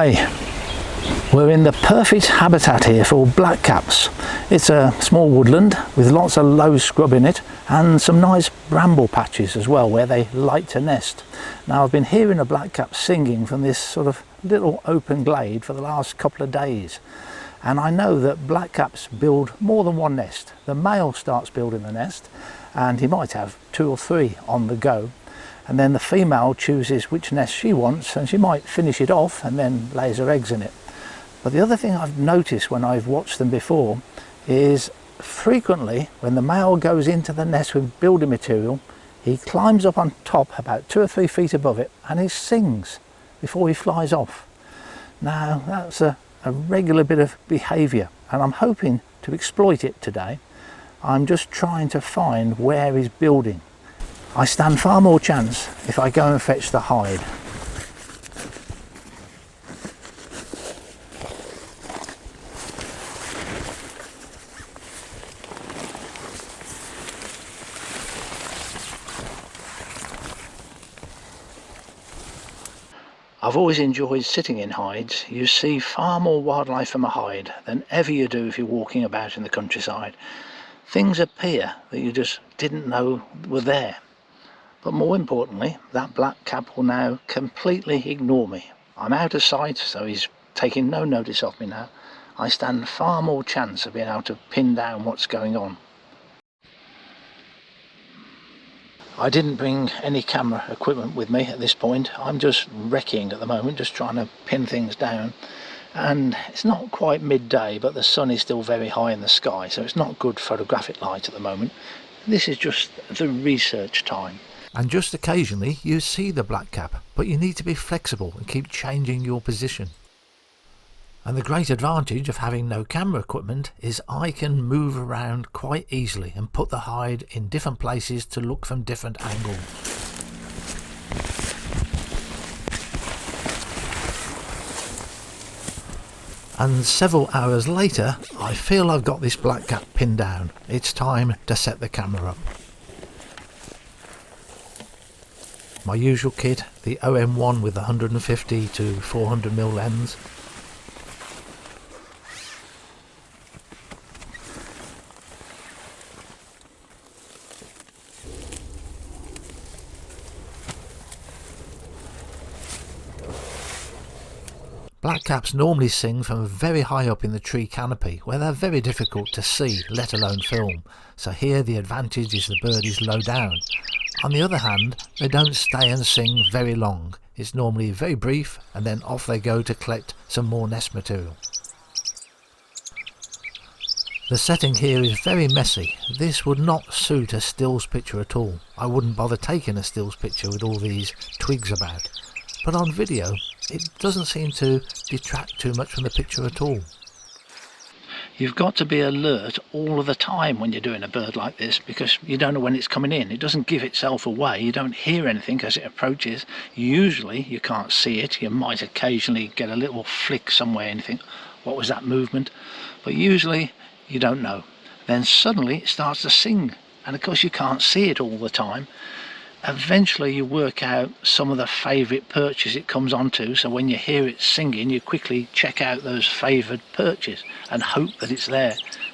Hi, we're in the perfect habitat here for blackcaps. It's a small woodland with lots of low scrub in it and some nice bramble patches as well where they like to nest. Now I've been hearing a blackcap singing from this sort of little open glade for the last couple of days, and I know that blackcaps build more than one nest. The male starts building the nest and he might have 2 or 3 on the go, and then the female chooses which nest she wants and she might finish it off and then lays her eggs in it. But the other thing I've noticed when I've watched them before is frequently when the male goes into the nest with building material, he climbs up on top about 2 or 3 feet above it and he sings before he flies off. Now that's a regular bit of behaviour and I'm hoping to exploit it today. I'm just trying to find where he's building. I stand far more chance if I go and fetch the hide. I've always enjoyed sitting in hides. You see far more wildlife from a hide than ever you do if you're walking about in the countryside. Things appear that you just didn't know were there. But more importantly, that blackcap will now completely ignore me. I'm out of sight, so he's taking no notice of me now. I stand far more chance of being able to pin down what's going on. I didn't bring any camera equipment with me at this point. I'm just wrecking at the moment, just trying to pin things down. And it's not quite midday, but the sun is still very high in the sky, so it's not good photographic light at the moment. This is just the research time. And just occasionally you see the blackcap, but you need to be flexible and keep changing your position. And the great advantage of having no camera equipment is I can move around quite easily and put the hide in different places to look from different angles. And several hours later, I feel I've got this blackcap pinned down. It's time to set the camera up. My usual kit, the OM-1 with the 150 to 400mm lens. Blackcaps normally sing from very high up in the tree canopy where they're very difficult to see, let alone film. So here the advantage is the bird is low down. On the other hand, they don't stay and sing very long. It's normally very brief and then off they go to collect some more nest material. The setting here is very messy. This would not suit a stills picture at all. I wouldn't bother taking a stills picture with all these twigs about. But on video, it doesn't seem to detract too much from the picture at all. You've got to be alert all of the time when you're doing a bird like this because you don't know when it's coming in. It doesn't give itself away. You don't hear anything as it approaches. Usually you can't see it. You might occasionally get a little flick somewhere and you think, what was that movement? But usually you don't know. Then suddenly it starts to sing, and of course you can't see it all the time. Eventually you work out some of the favourite perches it comes onto, so when you hear it singing you quickly check out those favoured perches and hope that it's there,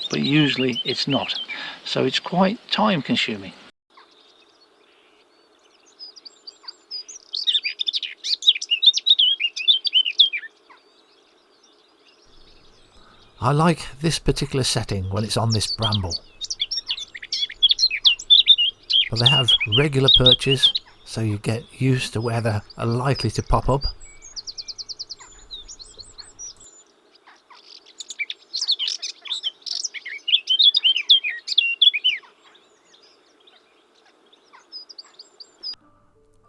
but usually it's not. So it's quite time consuming. I like this particular setting when it's on this bramble. But they have regular perches, so you get used to where they are likely to pop up.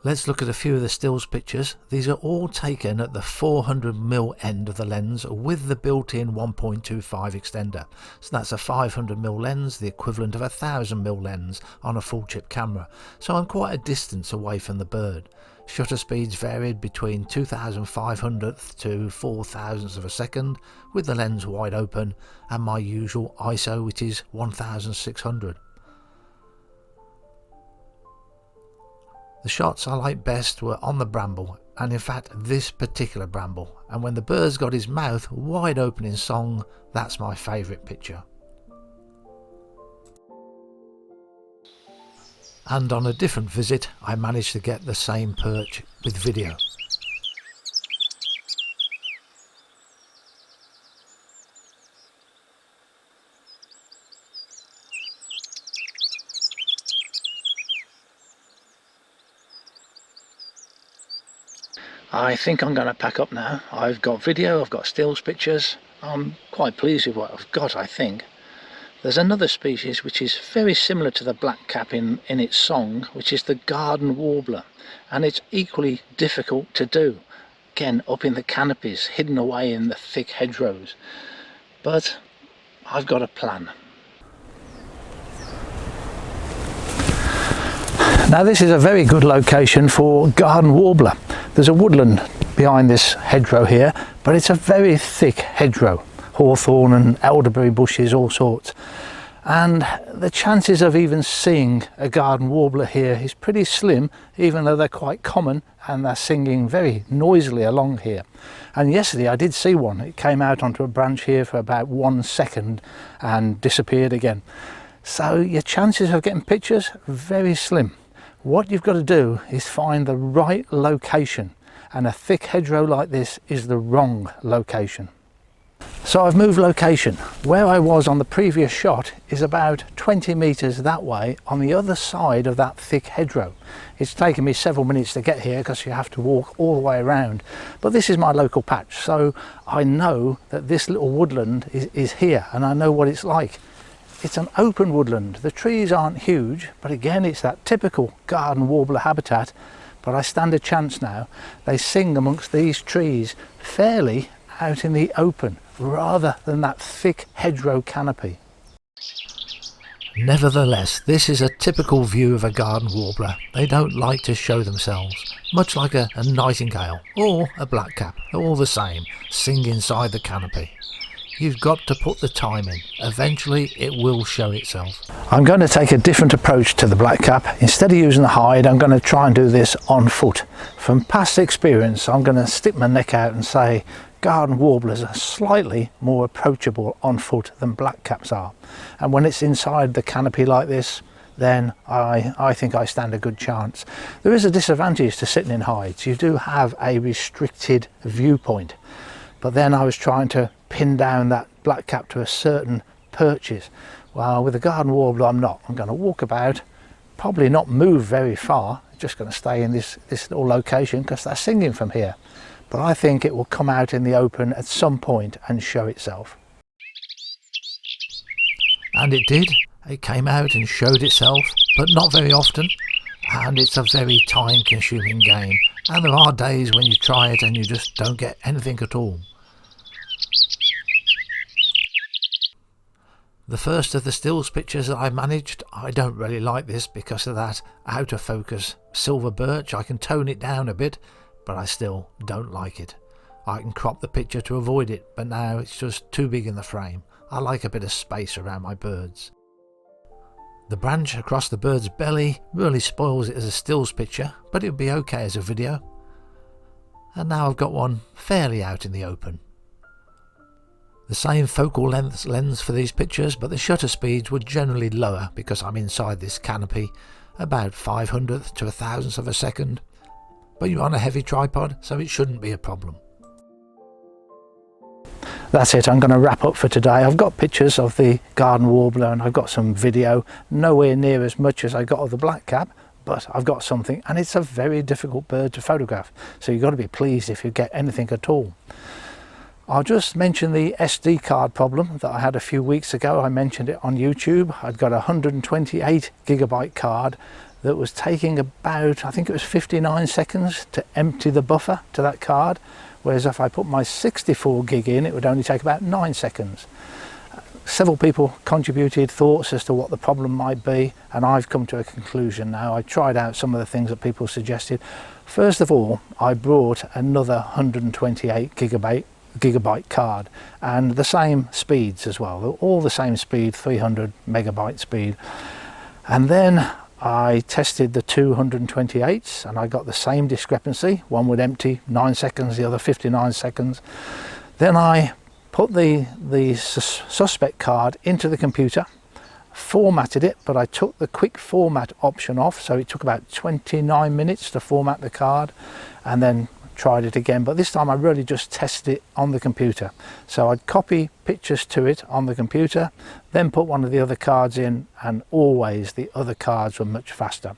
Let's look at a few of the stills pictures. These are all taken at the 400mm end of the lens with the built-in 1.25 extender. So that's a 500mm lens, the equivalent of a 1000mm lens on a full chip camera. So I'm quite a distance away from the bird. Shutter speeds varied between 2500th to 4000th of a second with the lens wide open, and my usual ISO, which is 1600. The shots I liked best were on the bramble and in fact this particular bramble, and when the bird's got his mouth wide open in song, that's my favourite picture. And on a different visit I managed to get the same perch with video. I think I'm going to pack up now. I've got video, I've got stills pictures. I'm quite pleased with what I've got, I think. There's another species which is very similar to the blackcap in its song, which is the garden warbler, and it's equally difficult to do. Again, up in the canopies, hidden away in the thick hedgerows. But I've got a plan. Now this is a very good location for garden warbler. There's a woodland behind this hedgerow here, but it's a very thick hedgerow. Hawthorn and elderberry bushes, all sorts. And the chances of even seeing a garden warbler here is pretty slim, even though they're quite common and they're singing very noisily along here. And yesterday I did see one. It came out onto a branch here for about 1 second and disappeared again. So your chances of getting pictures, very slim. What you've got to do is find the right location, and a thick hedgerow like this is the wrong location. So I've moved location. Where I was on the previous shot is about 20 metres that way on the other side of that thick hedgerow. It's taken me several minutes to get here because you have to walk all the way around, but this is my local patch, so I know that this little woodland is here and I know what it's like. It's an open woodland. The trees aren't huge, but again it's that typical garden warbler habitat, but I stand a chance now. They sing amongst these trees fairly out in the open rather than that thick hedgerow canopy. Nevertheless, this is a typical view of a garden warbler. They don't like to show themselves, much like a nightingale or a blackcap. They're all the same, sing inside the canopy. You've got to put the time in. Eventually it will show itself. I'm going to take a different approach to the blackcap. Instead of using the hide, I'm going to try and do this on foot. From past experience, I'm going to stick my neck out and say garden warblers are slightly more approachable on foot than blackcaps are. And when it's inside the canopy like this, then I think I stand a good chance. There is a disadvantage to sitting in hides. You do have a restricted viewpoint. But then I was trying to pin down that blackcap to a certain perches. Well, with the garden warbler I'm not. I'm going to walk about, probably not move very far, just going to stay in this little location because they're singing from here. But I think it will come out in the open at some point and show itself. And it did. It came out and showed itself, but not very often. And it's a very time consuming game. And there are days when you try it and you just don't get anything at all. The first of the stills pictures that I managed, I don't really like this because of that out of focus silver birch. I can tone it down a bit, but I still don't like it. I can crop the picture to avoid it, but now it's just too big in the frame. I like a bit of space around my birds. The branch across the bird's belly really spoils it as a stills picture, but it would be okay as a video. And now I've got one fairly out in the open. The same focal length lens for these pictures, but the shutter speeds were generally lower because I'm inside this canopy, about 500th to 1,000th of a second. But you're on a heavy tripod, so it shouldn't be a problem. That's it, I'm going to wrap up for today. I've got pictures of the garden warbler and I've got some video, nowhere near as much as I got of the blackcap, but I've got something, and it's a very difficult bird to photograph, so you've got to be pleased if you get anything at all. I'll just mention the SD card problem that I had a few weeks ago. I mentioned it on YouTube. I'd got a 128 gigabyte card that was taking about, I think it was 59 seconds to empty the buffer to that card, whereas if I put my 64 gig in, it would only take about 9 seconds. Several people contributed thoughts as to what the problem might be, and I've come to a conclusion now. I tried out some of the things that people suggested. First of all, I brought another 128 gigabyte card, and the same speeds as well. They're all the same speed, 300 megabyte speed. And then I tested the 228s and I got the same discrepancy. One would empty 9 seconds, the other 59 seconds. Then I put the suspect card into the computer, formatted it, but I took the quick format option off, so it took about 29 minutes to format the card, and then tried it again. But this time I really just tested it on the computer. So I'd copy pictures to it on the computer, then put one of the other cards in, and always the other cards were much faster.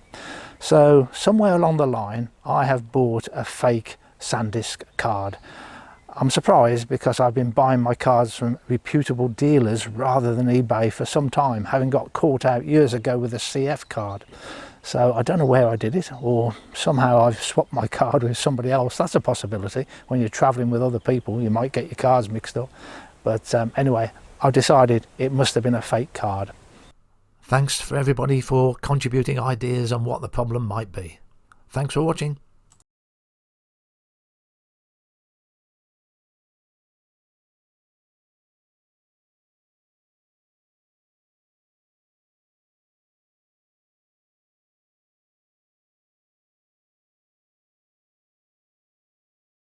So somewhere along the line I have bought a fake SanDisk card. I'm surprised because I've been buying my cards from reputable dealers rather than eBay for some time, having got caught out years ago with a CF card. So I don't know where I did it, or somehow I've swapped my card with somebody else. That's a possibility. When you're traveling with other people, you might get your cards mixed up. But anyway, I've decided it must have been a fake card. Thanks for everybody for contributing ideas on what the problem might be. Thanks for watching.